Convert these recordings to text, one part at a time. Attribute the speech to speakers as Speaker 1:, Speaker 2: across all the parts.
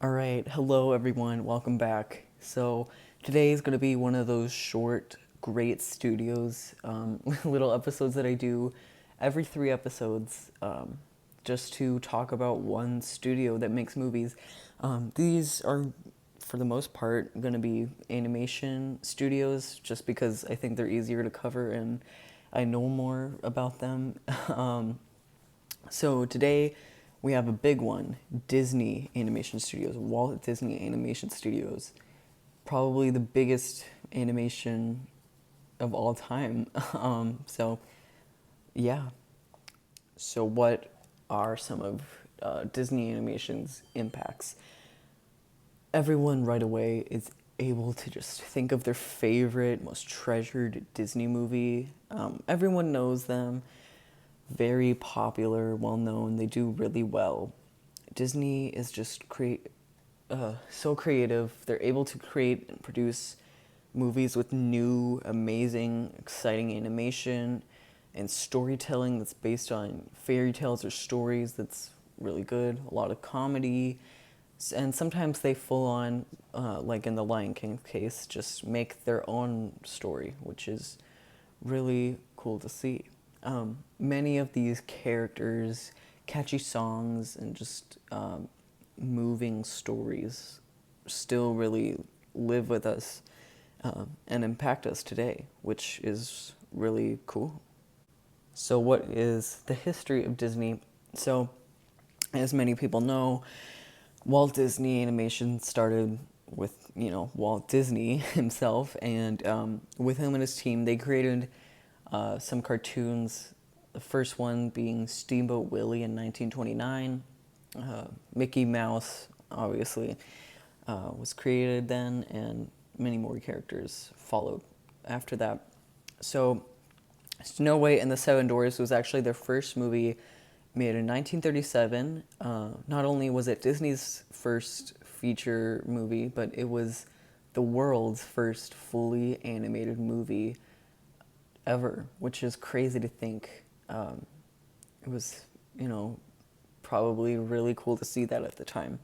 Speaker 1: All right, hello everyone, welcome back. So today is going to be one of those short, great studios, little episodes that I do every 3 episodes, just to talk about one studio that makes movies. These are, for the most part, going to be animation studios, just because I think they're easier to cover and I know more about them. um, so today we have a big one, Disney Animation Studios, Walt Disney Animation Studios, probably the biggest animation of all time. So yeah. So what are some of Disney Animation's impacts? Everyone right away is able to just think of their favorite, most treasured Disney movie. Everyone knows them, very popular, well known. They do really well. Disney is just so creative. They're able to create and produce movies with new, amazing, exciting animation and storytelling that's based on fairy tales or stories that's really good. A lot of comedy. And sometimes they full on, like in the Lion King case, just make their own story, which is really cool to see. Many of these characters, catchy songs, and just moving stories still really live with us and impact us today, which is really cool. So, what is the history of Disney? So, as many people know, Walt Disney Animation started with, Walt Disney himself, and with him and his team, they created some cartoons. The first one being Steamboat Willie in 1929. Mickey Mouse, obviously, was created then, and many more characters followed after that. So, Snow White and the Seven Dwarfs was actually their first movie made in 1937. Not only was it Disney's first feature movie, but it was the world's first fully animated movie ever, which is crazy to think. It was, probably really cool to see that at the time.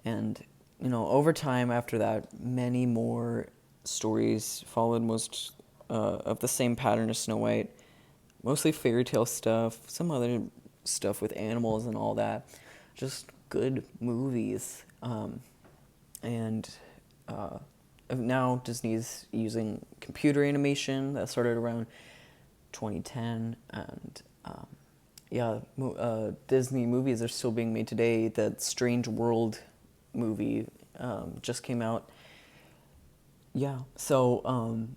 Speaker 1: And, over time after that, many more stories followed most of the same pattern as Snow White. Mostly fairy tale stuff, some other stuff with animals and all that. Just good movies. And now Disney's using computer animation that started around 2010. And Disney movies are still being made today. The Strange World movie just came out. Yeah, so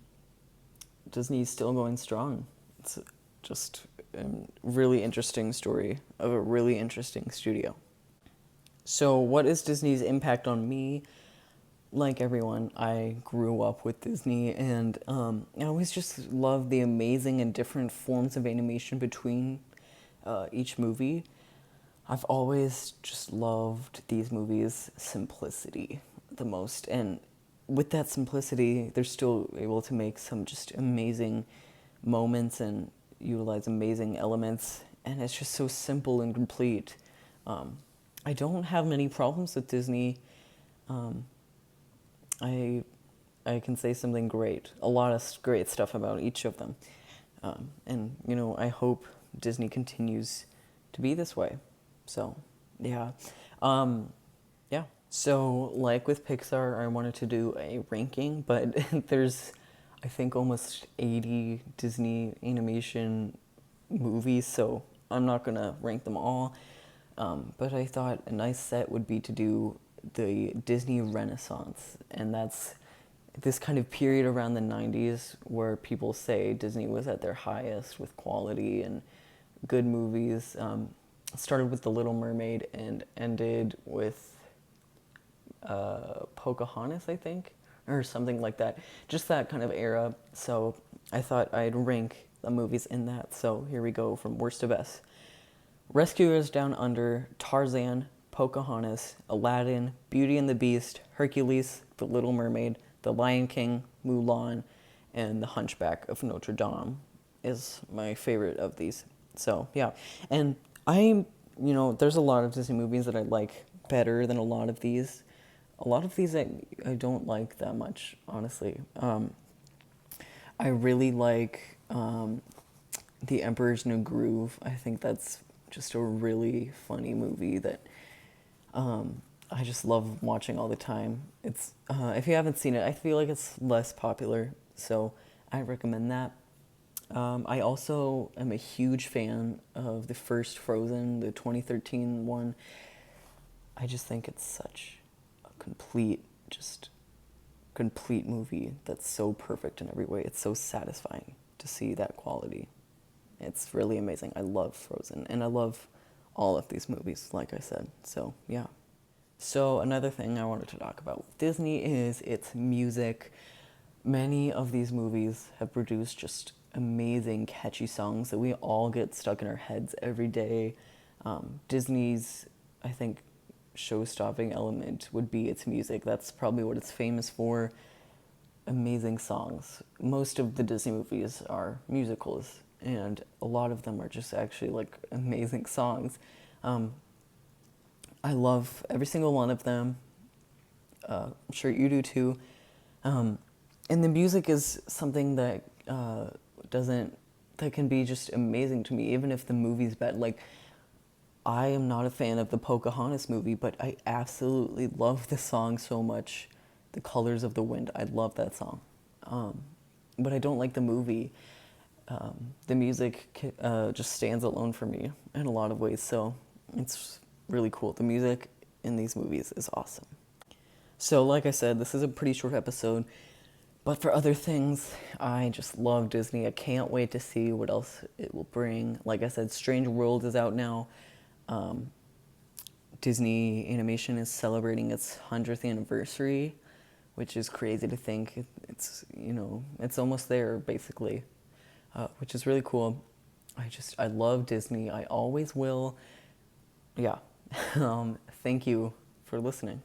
Speaker 1: Disney's still going strong. It's just a really interesting story of a really interesting studio. So, what is Disney's impact on me? Like everyone, I grew up with Disney, and I always just loved the amazing and different forms of animation between each movie. I've always just loved these movies' simplicity the most, and with that simplicity, they're still able to make some just amazing moments and utilize amazing elements, and it's just so simple and complete. I don't have many problems with Disney. Um, I I can say something great, a lot of great stuff about each of them, and I hope Disney continues to be this way. So, yeah, um, yeah. So, like with Pixar, I wanted to do a ranking, but there's, I think, almost 80 Disney animation movies, so I'm not gonna rank them all. But I thought a nice set would be to do the Disney Renaissance, and that's this kind of period around the 90s where people say Disney was at their highest with quality and good movies. Started with The Little Mermaid and ended with Pocahontas, I think, or something like that. Just that kind of era. So I thought I'd rank the movies in that. So here we go from worst to best. Rescuers Down Under, Tarzan, Pocahontas, Aladdin, Beauty and the Beast, Hercules, The Little Mermaid, The Lion King, Mulan, and The Hunchback of Notre Dame is my favorite of these. So, yeah. And there's a lot of Disney movies that I like better than a lot of these. A lot of these I don't like that much, honestly. I really like The Emperor's New Groove. I think that's just a really funny movie that I just love watching all the time. It's if you haven't seen it, I feel like it's less popular, so I recommend that. I also am a huge fan of the first Frozen, the 2013 one. I just think it's such a just complete movie that's so perfect in every way. It's so satisfying to see that quality. It's really amazing. I love Frozen, and I love all of these movies, like I said. So, yeah. So, another thing I wanted to talk about with Disney is its music. Many of these movies have produced just amazing, catchy songs that we all get stuck in our heads every day. Disney's, I think, show-stopping element would be its music. That's probably what it's famous for. Amazing songs. Most of the Disney movies are musicals, and a lot of them are just actually like amazing songs. I love every single one of them. I'm sure you do too. And the music is something that that can be just amazing to me, even if the movie's bad. Like, I am not a fan of the Pocahontas movie, but I absolutely love the song so much. The Colors of the Wind, I love that song. But I don't like the movie. The music just stands alone for me in a lot of ways, so it's really cool. The music in these movies is awesome. So, like I said, this is a pretty short episode, but for other things, I just love Disney. I can't wait to see what else it will bring. Like I said, Strange World is out now. Disney Animation is celebrating its 100th anniversary, which is crazy to think. It's almost there, basically, which is really cool. I love Disney. I always will. Yeah. Thank you for listening.